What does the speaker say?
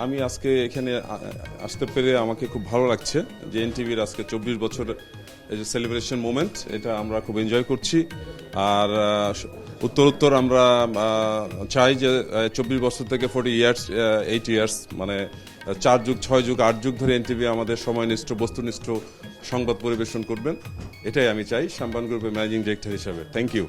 আমি আজকে এখানে আসতে পেরে আমাকে খুব ভালো লাগছে যে এনটিভির আজকে 24 বছর এই যে সেলিব্রেশন মোমেন্ট, এটা আমরা খুব এনজয় করছি। আর উত্তর আমরা চাই যে 24 বছর থেকে 40 ইয়ার্স 8 ইয়ার্স মানে 4 যুগ 6 যুগ 8 যুগ ধরে এনটিভি আমাদের সময়নিষ্ঠ বস্তুনিষ্ঠ সংবাদ পরিবেশন করবেন, এটাই আমি চাই সাম্বান গ্রুপের ম্যানেজিং ডিরেক্টর হিসাবে। Thank you.